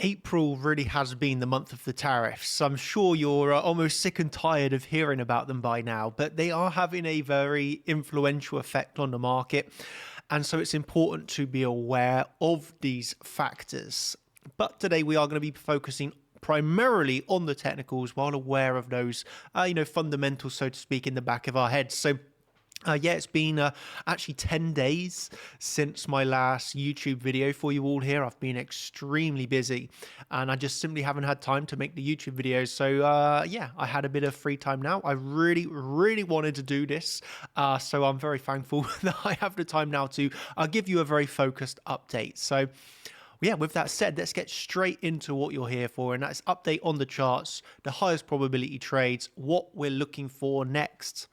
April really has been the month of the tariffs. I'm sure you're almost sick and tired of hearing about them by now, but they are having a very influential effect on the market. And so it's important to be aware of these factors. But today we are going to be focusing primarily on the technicals while aware of those, fundamentals, so to speak, in the back of our heads. So it's been actually 10 days since my last YouTube video for you all here. I've been extremely busy and I just simply haven't had time to make the YouTube videos. So I had a bit of free time now. I really wanted to do this. So I'm very thankful that I have the time now to give you a very focused update. So yeah, with that said, let's get straight into what you're here for, and that's update on the charts, the highest probability trades, what we're looking for next.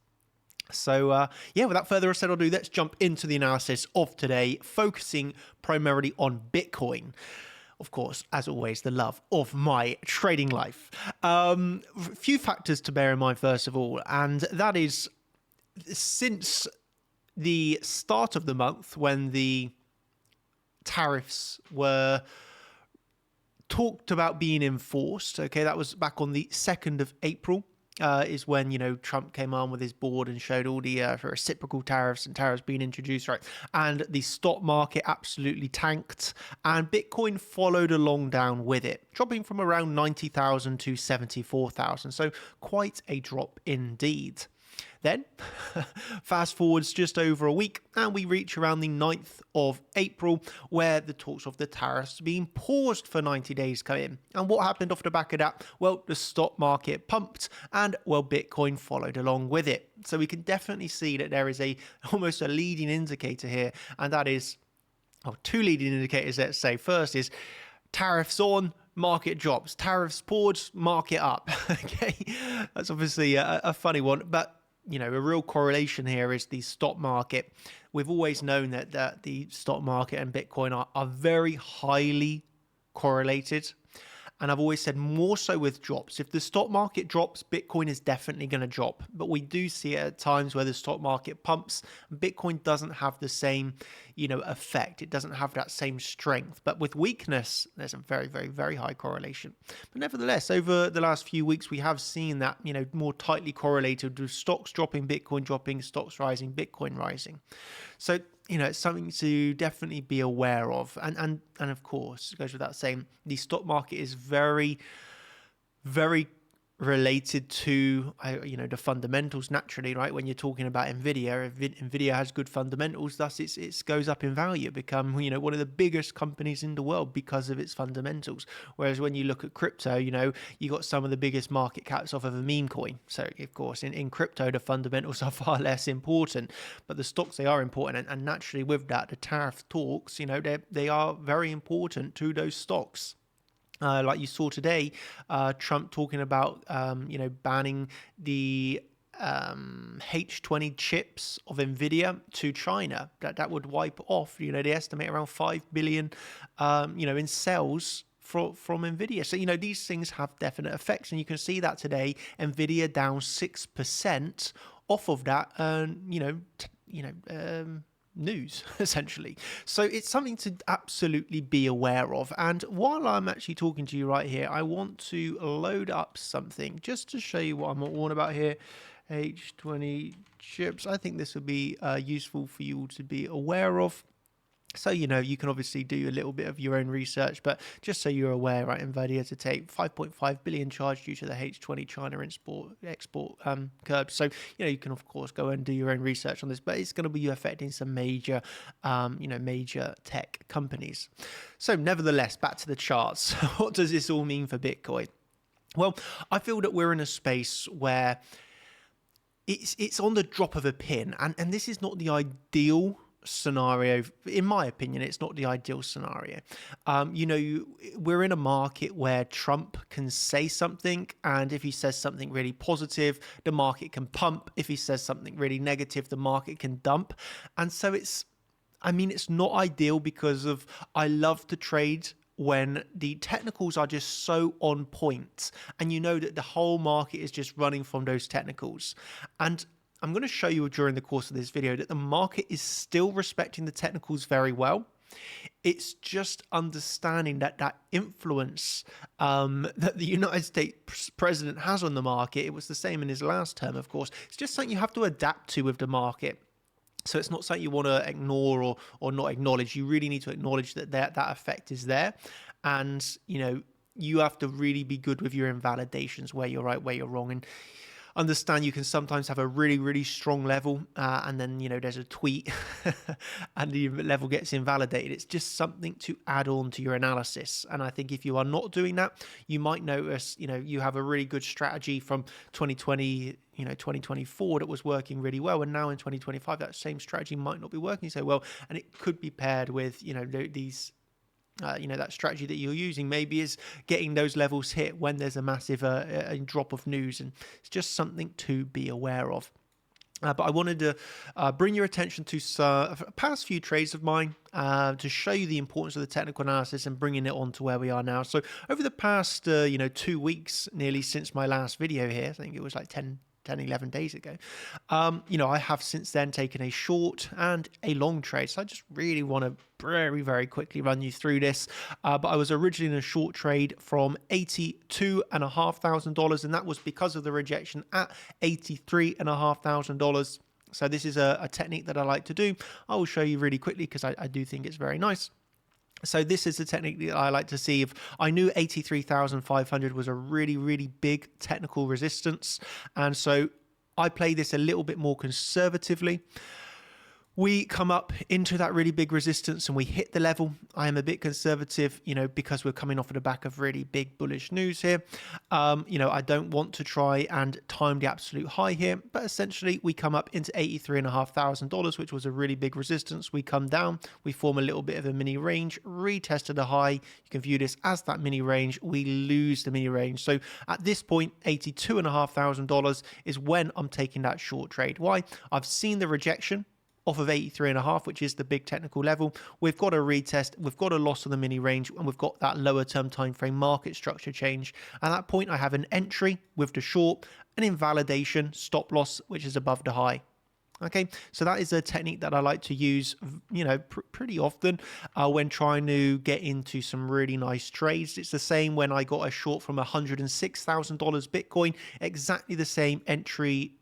So without further ado, let's jump into the analysis of today, focusing primarily on Bitcoin. Of course, as always, the love of my trading life. A few factors to bear in mind, first of all, and that is since the start of the month when the tariffs were talked about being enforced, okay, that was back on the 2nd of April. Is when, Trump came on with his board and showed all the reciprocal tariffs and tariffs being introduced, right? And the stock market absolutely tanked and Bitcoin followed along down with it, dropping from around 90,000 to 74,000. So quite a drop indeed. Then, fast forwards just over a week, and we reach around the 9th of April, where the talks of the tariffs being paused for 90 days come in. And what happened off the back of that? Well, the stock market pumped, and Bitcoin followed along with it. So we can definitely see that there is almost a leading indicator here, and that is, two leading indicators, let's say. First is tariffs on, market drops. Tariffs paused, market up. Okay, that's obviously a funny one, but a real correlation here is the stock market. We've always known that the stock market and Bitcoin are very highly correlated. And I've always said more so with drops. If the stock market drops, Bitcoin is definitely going to drop. But we do see it at times where the stock market pumps. Bitcoin doesn't have the same, effect. It doesn't have that same strength. But with weakness, there's a very, very, very high correlation. But nevertheless, over the last few weeks, we have seen that, more tightly correlated with stocks dropping, Bitcoin dropping, stocks rising, Bitcoin rising. So, it's something to definitely be aware of. And of course, it goes without saying, the stock market is very, very related to, the fundamentals naturally, right? When you're talking about Nvidia, Nvidia has good fundamentals, thus it goes up in value, become, one of the biggest companies in the world because of its fundamentals. Whereas when you look at crypto, you got some of the biggest market caps off of a meme coin. So of course, in crypto, the fundamentals are far less important, but the stocks, they are important. And naturally with that, the tariff talks, they are very important to those stocks. Like you saw today, Trump talking about, banning the H20 chips of Nvidia to China. That would wipe off, they estimate around 5 billion, in sales from Nvidia. So, these things have definite effects. And you can see that today, Nvidia down 6% off of that, news, essentially. So it's something to absolutely be aware of. And while I'm actually talking to you right here, I want to load up something just to show you what I'm all about here. H20 chips. I think this would be useful for you all to be aware of. So, you can obviously do a little bit of your own research, but just so you're aware, right, Nvidia to take 5.5 billion charge due to the H20 China export curbs. So, you can, of course, go and do your own research on this, but it's going to be affecting some major, major tech companies. So, nevertheless, back to the charts. What does this all mean for Bitcoin? Well, I feel that we're in a space where it's on the drop of a pin, and this is not the ideal scenario. In my opinion, it's not the ideal scenario. We're in a market where Trump can say something, and if he says something really positive, the market can pump. If he says something really negative, the market can dump. And so it's not ideal because I love to trade when the technicals are just so on point and that the whole market is just running from those technicals. And I'm going to show you during the course of this video that the market is still respecting the technicals very well. It's just understanding that influence that the United States president has on the market. It was the same in his last term, of course. It's just something you have to adapt to with the market. So it's not something you want to ignore or not acknowledge. You really need to acknowledge that effect is there. And, you have to really be good with your invalidations, where you're right, where you're wrong. And understand you can sometimes have a really, really strong level and then, there's a tweet and the level gets invalidated. It's just something to add on to your analysis. And I think if you are not doing that, you might notice, you have a really good strategy from 2020, 2024 that was working really well. And now in 2025, that same strategy might not be working so well. And it could be paired with, these that strategy that you're using maybe is getting those levels hit when there's a massive drop of news, and it's just something to be aware of. But I wanted to bring your attention to a past few trades of mine to show you the importance of the technical analysis and bringing it on to where we are now. So over the past 2 weeks nearly since my last video here, I think it was like 11 days ago, I have since then taken a short and a long trade. So I just really want to very, very quickly run you through this. But I was originally in a short trade from $82,500, and that was because of the rejection at $83,500. So this is a technique that I like to do. I will show you really quickly because I do think it's very nice. So this is the technique that I like to see. If I knew 83,500 was a really, really big technical resistance, and so I play this a little bit more conservatively. We come up into that really big resistance and we hit the level. I am a bit conservative, because we're coming off of the back of really big bullish news here. I don't want to try and time the absolute high here, but essentially we come up into $83,500, which was a really big resistance. We come down, we form a little bit of a mini range, retested the high. You can view this as that mini range. We lose the mini range. So at this point, $82,500 is when I'm taking that short trade. Why? I've seen the rejection off of 83.5, which is the big technical level. We've got a retest, we've got a loss of the mini range, and we've got that lower term time frame market structure change. At that point, I have an entry with the short, an invalidation, stop loss, which is above the high. Okay, so that is a technique that I like to use, pretty often when trying to get into some really nice trades. It's the same when I got a short from $106,000 Bitcoin, exactly the same entry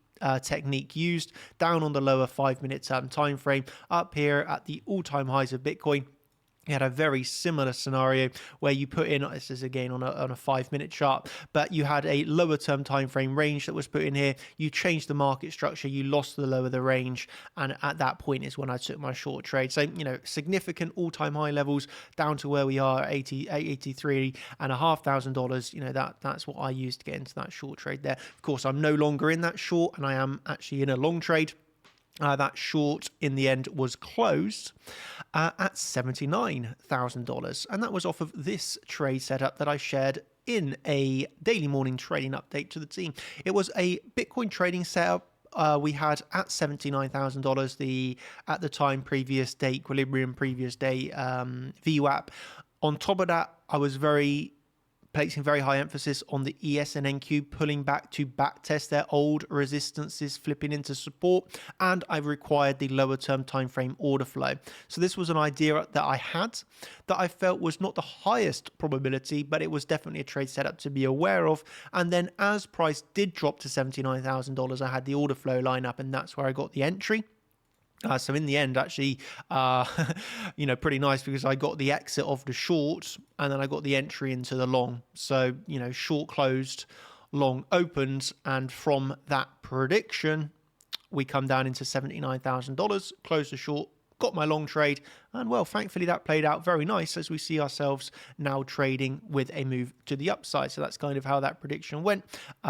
technique used down on the lower 5-minute time frame. Up here at the all-time highs of Bitcoin, you had a very similar scenario where you put in, this is again on a 5-minute chart, but you had a lower term time frame range that was put in here. You changed the market structure, you lost the lower the range, and at that point is when I took my short trade. So, significant all-time high levels down to where we are, $83,500. That's what I used to get into that short trade there. Of course, I'm no longer in that short, and I am actually in a long trade. That short in the end was closed at $79,000, and that was off of this trade setup that I shared in a daily morning trading update to the team. It was a Bitcoin trading setup. We had at $79,000 at the time previous day equilibrium, previous day VWAP. On top of that, I was placing very high emphasis on the ES and NQ pulling back to backtest their old resistances, flipping into support, and I required the lower term time frame order flow. So this was an idea that I had that I felt was not the highest probability, but it was definitely a trade setup to be aware of. And then as price did drop to $79,000, I had the order flow line up, and that's where I got the entry. So in the end, actually, pretty nice, because I got the exit of the short and then I got the entry into the long. So, short closed, long opened. And from that prediction, we come down into $79,000, closed the short, got my long trade. And well, thankfully that played out very nice as we see ourselves now trading with a move to the upside. So that's kind of how that prediction went.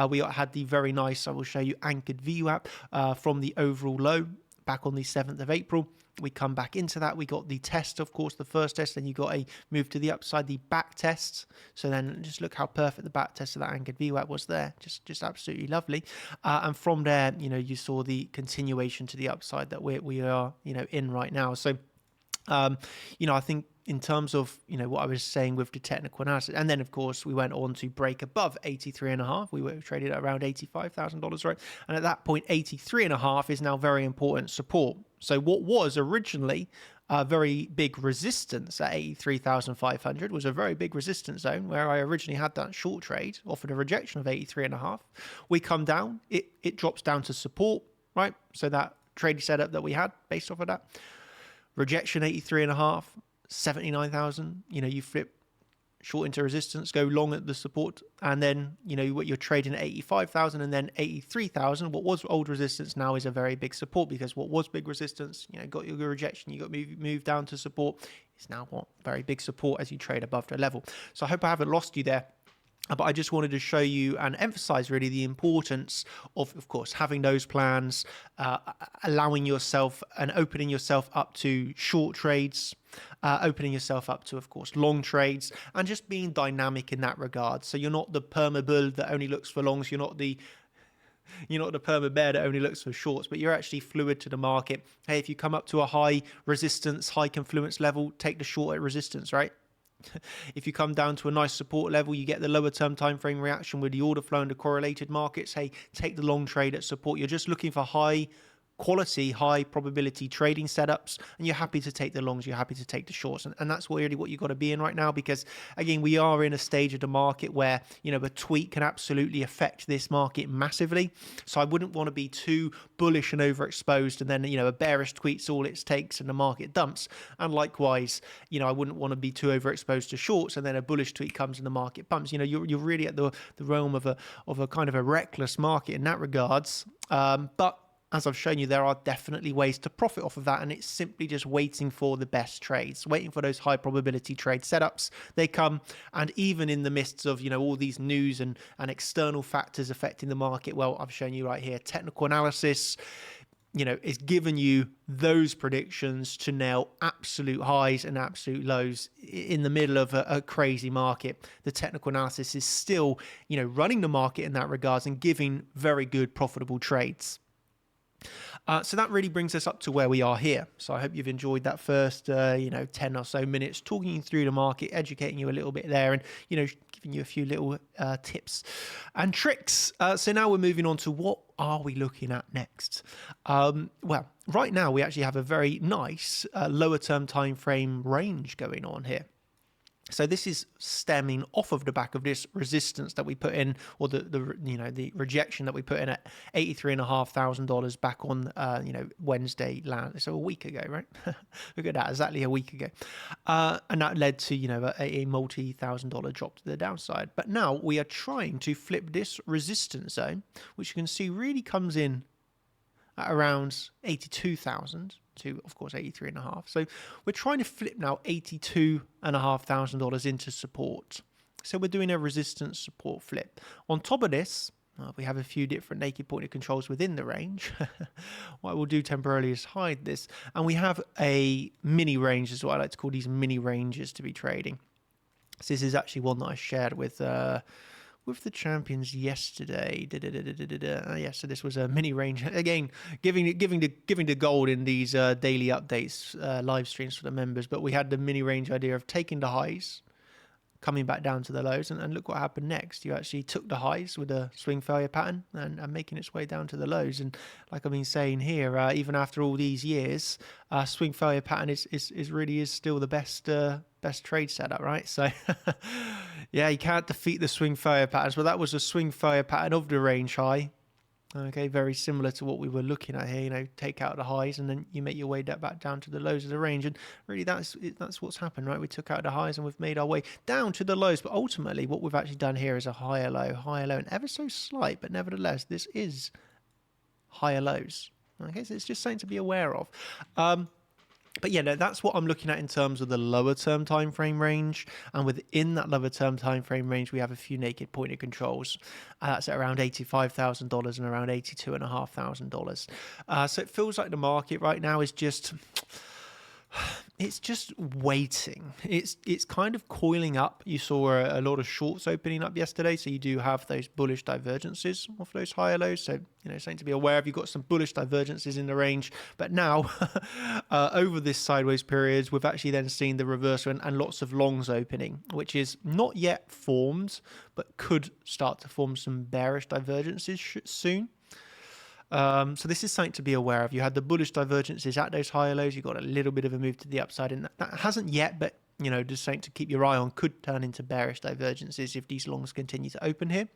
We had the very nice, I will show you, anchored VWAP from the overall low back on the 7th of April. We come back into that. We got the test, of course, the first test. Then you got a move to the upside, the back test. So then just look how perfect the back test of that anchored VWAP was there. Just absolutely lovely. And from there, you saw the continuation to the upside that we are, in right now. So, I think in terms of, what I was saying with the technical analysis, and then of course we went on to break above 83.5. We were traded at around $85,000, right? And at that point, 83.5 is now very important support. So what was originally very big resistance at 83,500 was a very big resistance zone where I originally had that short trade, offered a rejection of 83.5. We come down, it drops down to support, right? So that trade setup that we had based off of that, rejection 83.5, 79,000, you flip short into resistance, go long at the support, and then what you're trading at 85,000 and then 83,000. What was old resistance now is a very big support, because what was big resistance, got your rejection, you got moved down to support. It's now what very big support as you trade above the level. So I hope I haven't lost you there. But I just wanted to show you and emphasize really the importance of course, having those plans, allowing yourself and opening yourself up to short trades, opening yourself up to, of course, long trades, and just being dynamic in that regard. So you're not the perma bull that only looks for longs. You're not the perma bear that only looks for shorts, but you're actually fluid to the market. Hey, if you come up to a high resistance, high confluence level, take the short at resistance, right? If you come down to a nice support level, you get the lower term time frame reaction with the order flow and the correlated markets. Hey, take the long trade at support. You're just looking for high quality, high probability trading setups, and you're happy to take the longs, you're happy to take the shorts, and that's really what you've got to be in right now, because again, we are in a stage of the market where a tweak can absolutely affect this market massively. So I wouldn't want to be too bullish and overexposed, and then a bearish tweet's all it takes and the market dumps. And likewise, I wouldn't want to be too overexposed to shorts, and then a bullish tweet comes and the market bumps. You're really at the realm of a kind of a reckless market in that regards. But as I've shown you, there are definitely ways to profit off of that, and it's simply just waiting for the best trades, waiting for those high probability trade setups. They come, and even in the midst of all these news and external factors affecting the market, well, I've shown you right here, technical analysis is giving you those predictions to nail absolute highs and absolute lows in the middle of a crazy market. The technical analysis is still running the market in that regards and giving very good profitable trades. So that really brings us up to where we are here. So I hope you've enjoyed that first, 10 or so minutes talking you through the market, educating you a little bit there, and, giving you a few little tips and tricks. So now we're moving on to what are we looking at next? Well, right now we actually have a very nice lower term time frame range going on here. So this is stemming off of the back of this resistance that we put in, or the rejection that we put in at $83,500 back on Wednesday, so a week ago, right? Look at that, exactly a week ago, and that led to a multi-$1,000 drop to the downside. But now we are trying to flip this resistance zone, which you can see really comes in at around 82,000 to, of course, 83.5. So we're trying to flip now $82,500 into support. So we're doing a resistance support flip. On top of this, we have a few different naked pointed controls within the range. What I will do temporarily is hide this. And we have a mini range, is what I like to call these mini ranges to be trading. So this is actually one that I shared with the champions yesterday. Yeah, so this was a mini range again, giving the gold in these daily updates, live streams for the members. But we had the mini range idea of taking the highs, coming back down to the lows, and look what happened next. You actually took the highs with a swing failure pattern and making its way down to the lows. And like I've been saying here, even after all these years, swing failure pattern is really still the best trade setup, right? So yeah, you can't defeat the swing failure patterns, but that was a swing failure pattern of the range high. Okay, very similar to what we were looking at here. Take out the highs and then you make your way back down to the lows of the range, and really that's what's happened, right? We took out the highs and we've made our way down to the lows, but ultimately what we've actually done here is a higher low, and ever so slight, but nevertheless this is higher lows. Okay, so it's just something to be aware of. But yeah, no, that's what I'm looking at in terms of the lower term time frame range. And within that lower term time frame range, we have a few naked pointed controls. That's at around $85,000 and around $82,500. So it feels like the market right now is just waiting. It's kind of coiling up. You saw a lot of shorts opening up yesterday, so you do have those bullish divergences off those higher lows. So something to be aware of. You've got some bullish divergences in the range, but now over this sideways period, we've actually then seen the reversal and lots of longs opening, which is not yet formed, but could start to form some bearish divergences soon. So this is something to be aware of. You had the bullish divergences at those higher lows. You got a little bit of a move to the upside, and that hasn't yet, but just something to keep your eye on. Could turn into bearish divergences if these longs continue to open here.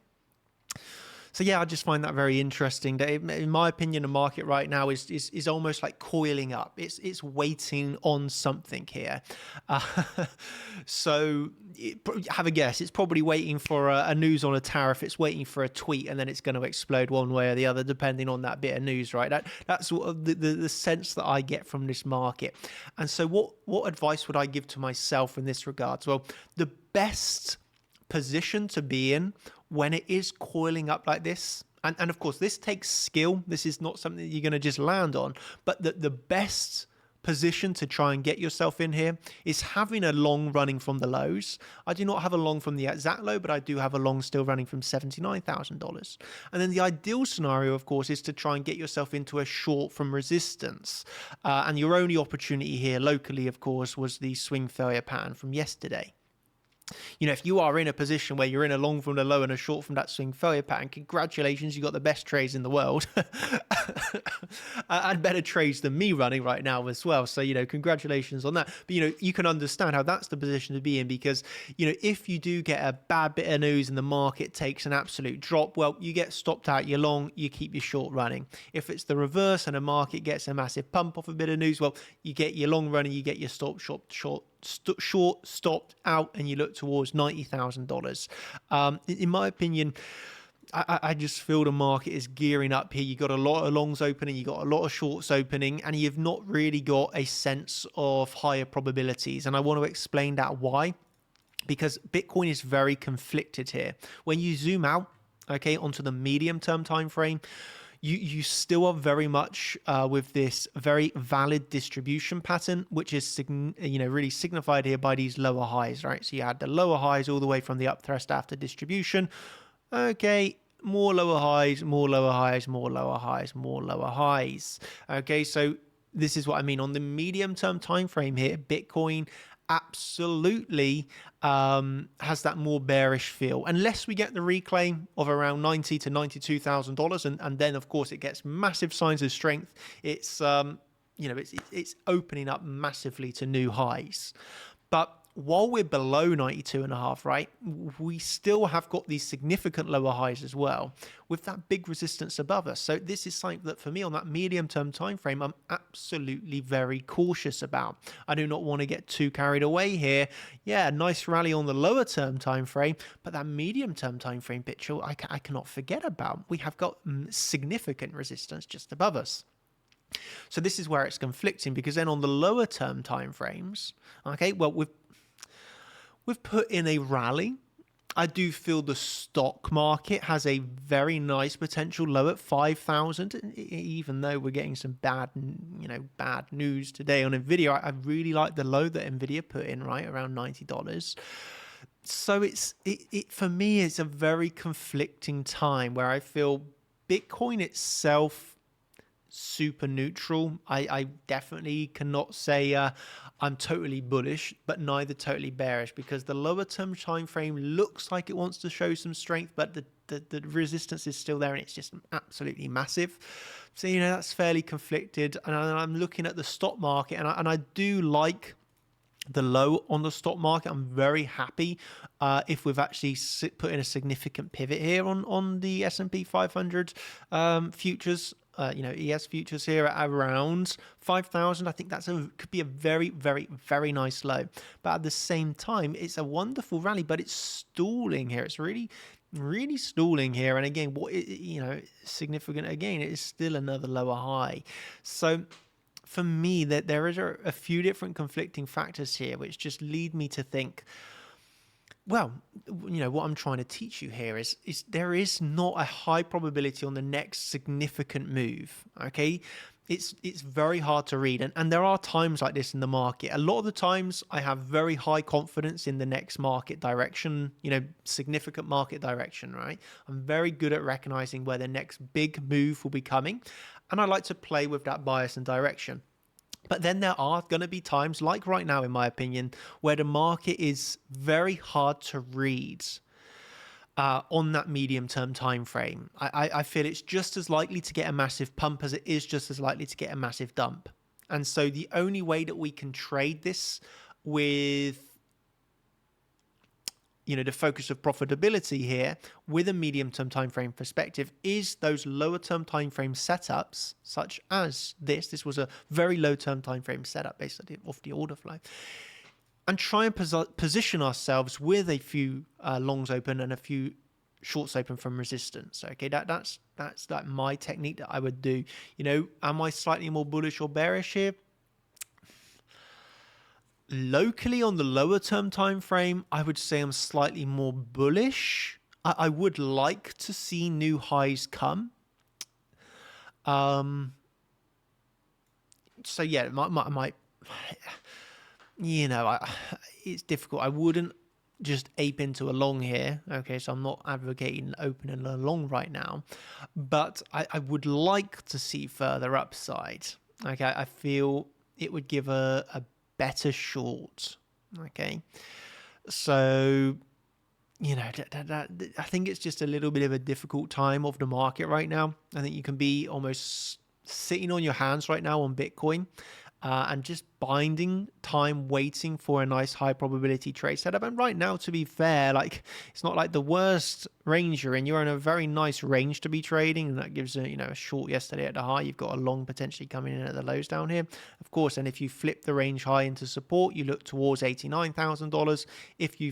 So yeah, I just find that very interesting. That in my opinion, the market right now is almost like coiling up. It's waiting on something here. Uh, so have a guess. It's probably waiting for a news on a tariff. It's waiting for a tweet, and then it's going to explode one way or the other, depending on that bit of news. Right? That's sort of the sense that I get from this market. And so what advice would I give to myself in this regard? Well, the best position to be in when it is coiling up like this, and of course this takes skill, this is not something that you're going to just land on, but the best position to try and get yourself in here is having a long running from the lows. I do not have a long from the exact low, but I do have a long still running from $79,000. And then the ideal scenario, of course, is to try and get yourself into a short from resistance. And your only opportunity here locally, of course, was the swing failure pattern from yesterday. If you are in a position where you're in a long from the low and a short from that swing failure pattern, congratulations, you got the best trades in the world. And better trades than me running right now as well. So, congratulations on that. But, you can understand how that's the position to be in, because, if you do get a bad bit of news and the market takes an absolute drop, well, you get stopped out your long, you keep your short running. If it's the reverse and the market gets a massive pump off a bit of news, well, you get your long running, you get your short stopped out, and you look towards $90,000. In my opinion, I just feel the market is gearing up here. You got a lot of longs opening, you got a lot of shorts opening, and you've not really got a sense of higher probabilities. And I want to explain that why, because Bitcoin is very conflicted here. When you zoom out, okay, onto the medium term time frame, you still are very much with this very valid distribution pattern, which is really signified here by these lower highs, right? So you had the lower highs all the way from the up thrust after distribution. Okay, more lower highs, more lower highs, more lower highs, more lower highs. Okay, so this is what I mean on the medium term time frame here. Bitcoin absolutely has that more bearish feel, unless we get the reclaim of around $90,000 to $92,000, and then of course it gets massive signs of strength. It's it's opening up massively to new highs. But while we're below 92.5, right, we still have got these significant lower highs as well, with that big resistance above us. So this is something that for me on that medium term time frame, I'm absolutely very cautious about. I do not want to get too carried away here. Yeah, nice rally on the lower term time frame, but that medium term time frame picture I cannot forget about. We have got significant resistance just above us. So this is where it's conflicting, because then on the lower term time frames, okay, well, we've put in a rally. I do feel the stock market has a very nice potential low at 5,000, even though we're getting some bad news today on Nvidia. I really like the low that Nvidia put in, right around $90. So it for me, it's a very conflicting time where I feel Bitcoin itself super neutral. I definitely cannot say I'm totally bullish, but neither totally bearish, because the lower term time frame looks like it wants to show some strength, but the resistance is still there, and it's just absolutely massive. So that's fairly conflicted. And I'm looking at the stock market, and I do like the low on the stock market. I'm very happy if we've actually put in a significant pivot here on the S&P 500 futures. ES futures here at around 5,000. I think could be a very, very, very nice low. But at the same time, it's a wonderful rally, but it's stalling here. It's really, really stalling here. And again, significant again, it is still another lower high. So for me, that there is a few different conflicting factors here, which just lead me to think, well, what I'm trying to teach you here is there is not a high probability on the next significant move. Okay, it's very hard to read, and there are times like this in the market. A lot of the times I have very high confidence in the next market direction, significant market direction, right? I'm very good at recognizing where the next big move will be coming, and I like to play with that bias and direction. But then there are going to be times, like right now, in my opinion, where the market is very hard to read. on that medium-term time frame. I feel it's just as likely to get a massive pump as it is just as likely to get a massive dump. And so the only way that we can trade this with, the focus of profitability here with a medium-term time frame perspective is those lower-term time frame setups, such as this. This was a very low-term time frame setup based off the order flow, and try and position ourselves with a few longs open and a few shorts open from resistance. Okay, that's like my technique that I would do. Am I slightly more bullish or bearish here? Locally on the lower term time frame, I would say I'm slightly more bullish. I would like to see new highs come. So yeah, my it's difficult. I wouldn't just ape into a long here. Okay, so I'm not advocating opening a long right now, but I would like to see further upside. Okay, I feel it would give a better short. Okay, so I think it's just a little bit of a difficult time of the market right now. I think you can be almost sitting on your hands right now on Bitcoin and just binding time, waiting for a nice high probability trade setup. And right now, to be fair, like it's not like the worst range you're in. You're in a very nice range to be trading, and that gives a short yesterday at the high. You've got a long potentially coming in at the lows down here, of course. And if you flip the range high into support, you look towards $89,000. If you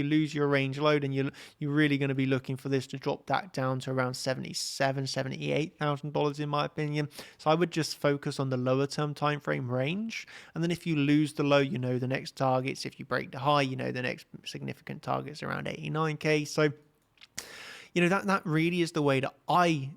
lose your range low, then you're really going to be looking for this to drop that down to around $78,000 in my opinion. So I would just focus on the lower term time frame range. And then if you lose the low, the next targets. If you break the high, the next significant targets around 89K. So, that really is the way that I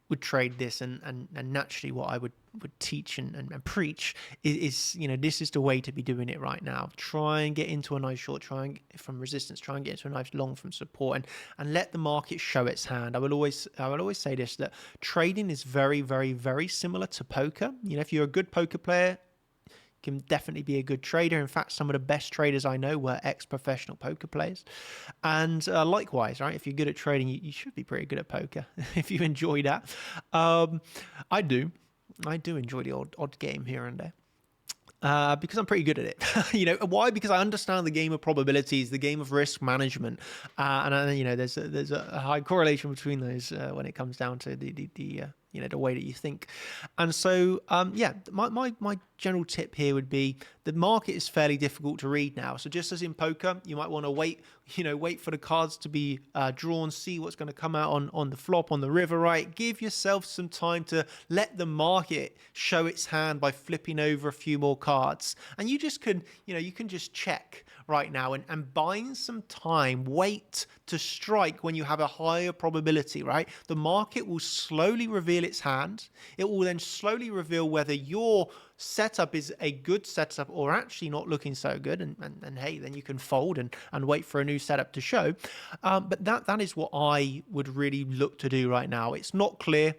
would trade this, and naturally what I would teach and preach is this is the way to be doing it right now. Try and get into a nice short, try and from resistance, try and get into a nice long from support, and let the market show its hand. I will always say this, that trading is very, very, very similar to poker. If you're a good poker player, can definitely be a good trader. In fact, some of the best traders I know were ex-professional poker players. And likewise, right, if you're good at trading, you should be pretty good at poker if you enjoy that. I do enjoy the odd game here and there. Because I'm pretty good at it. Why? Because I understand the game of probabilities, the game of risk management, and there's a high correlation between those when it comes down to the way that you think. And so my general tip here would be the market is fairly difficult to read now. So just as in poker, you might want to wait for the cards to be drawn, see what's going to come out on the flop, on the river, right? Give yourself some time to let the market show its hand by flipping over a few more cards. And you just can, you can just check right now and buying some time, wait to strike when you have a higher probability, right? The market will slowly reveal its hand. It will then slowly reveal whether your setup is a good setup or actually not looking so good, and hey, then you can fold and wait for a new setup to show. But that is what I would really look to do right now. It's not clear.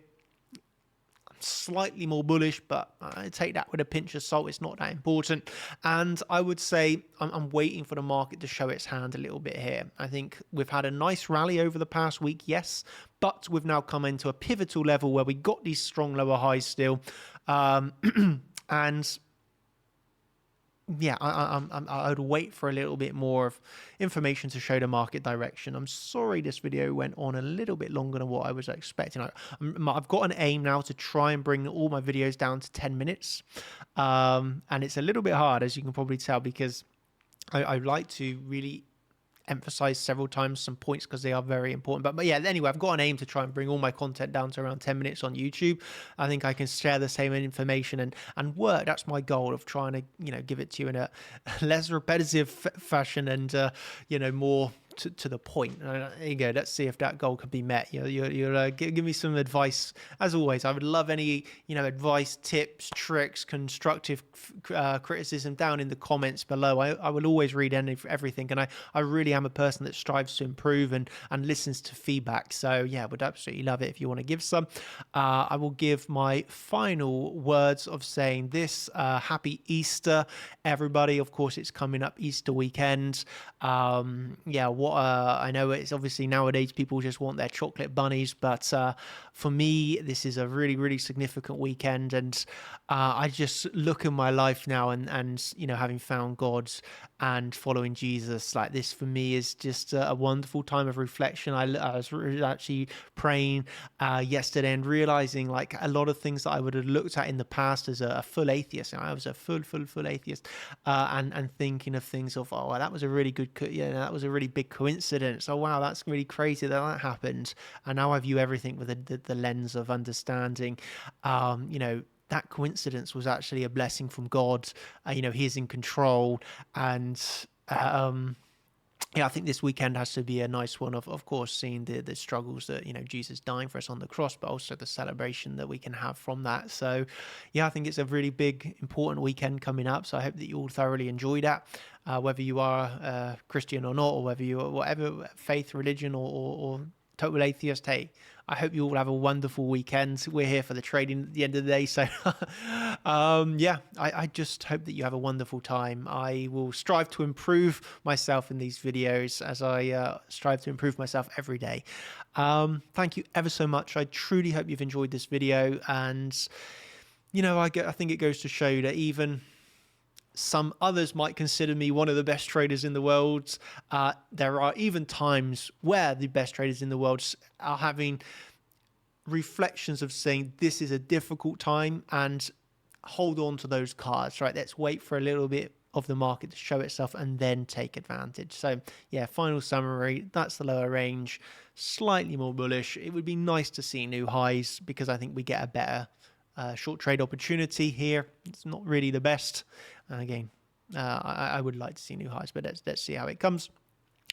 Slightly more bullish, but I take that with a pinch of salt. It's not that important. And I would say I'm waiting for the market to show its hand a little bit here. I think we've had a nice rally over the past week, yes, but we've now come into a pivotal level where we got these strong lower highs still. And yeah, I would wait for a little bit more of information to show the market direction. I'm sorry this video went on a little bit longer than what I was expecting. I've got an aim now to try and bring all my videos down to 10 minutes. And it's a little bit hard, as you can probably tell, because I like to really emphasize several times some points because they are very important. But yeah, anyway, I've got an aim to try and bring all my content down to around 10 minutes on YouTube. I think I can share the same information and work. That's my goal of trying to, give it to you in a less repetitive fashion and, more to the point. There you go. Let's see if that goal can be met. You'll give me some advice. As always, I would love any, advice, tips, tricks, constructive criticism down in the comments below. I will always read everything. And I really am a person that strives to improve and listens to feedback. So yeah, would absolutely love it if you want to give some. I will give my final words of saying this. Happy Easter, everybody. Of course, it's coming up Easter weekend. I know it's obviously nowadays people just want their chocolate bunnies, but for me, this is a really, really significant weekend. And I just look in my life now and, having found God and following Jesus, like this for me is just a wonderful time of reflection. I was actually praying yesterday and realizing like a lot of things that I would have looked at in the past as a full atheist. I was a full atheist, and thinking of things of, oh, well, that was a really good, that was a really big coincidence. Oh, wow, that's really crazy that happened. And now I view everything with the lens of understanding, that coincidence was actually a blessing from God. He is in control. And I think this weekend has to be a nice one of course, seeing the struggles that, Jesus dying for us on the cross, but also the celebration that we can have from that. So, I think it's a really big, important weekend coming up. So I hope that you all thoroughly enjoy that, whether you are Christian or not, or whether you are whatever faith, religion, or total atheist. Hey, I hope you all have a wonderful weekend. We're here for the trading at the end of the day. So, I just hope that you have a wonderful time. I will strive to improve myself in these videos as I strive to improve myself every day. Thank you ever so much. I truly hope you've enjoyed this video. And, I think it goes to show that even some others might consider me one of the best traders in the world. There are even times where the best traders in the world are having reflections of saying this is a difficult time and hold on to those cards, right? Let's wait for a little bit of the market to show itself and then take advantage. So final summary, that's the lower range, slightly more bullish. It would be nice to see new highs because I think we get a better short trade opportunity here. It's not really the best. Again, I would like to see new highs, but let's see how it comes.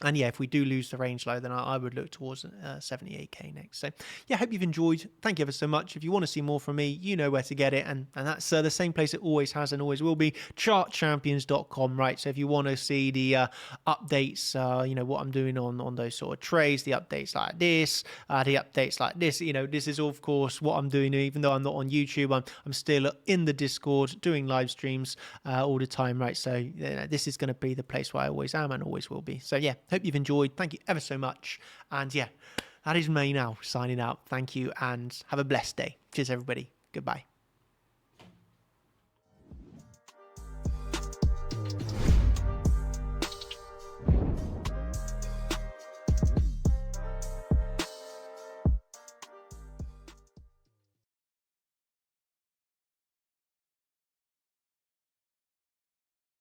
And if we do lose the range low, then I would look towards 78k next. So I hope you've enjoyed. Thank you ever so much. If you want to see more from me, you know where to get it. And that's the same place it always has and always will be, chartchampions.com, right? So if you want to see the updates, what I'm doing on those sort of trades, the updates like this, this is, of course, what I'm doing. Even though I'm not on YouTube, I'm still in the Discord doing live streams all the time, right? So this is going to be the place where I always am and always will be. So hope you've enjoyed. Thank you ever so much. And that is me now signing out. Thank you and have a blessed day. Cheers, everybody. Goodbye.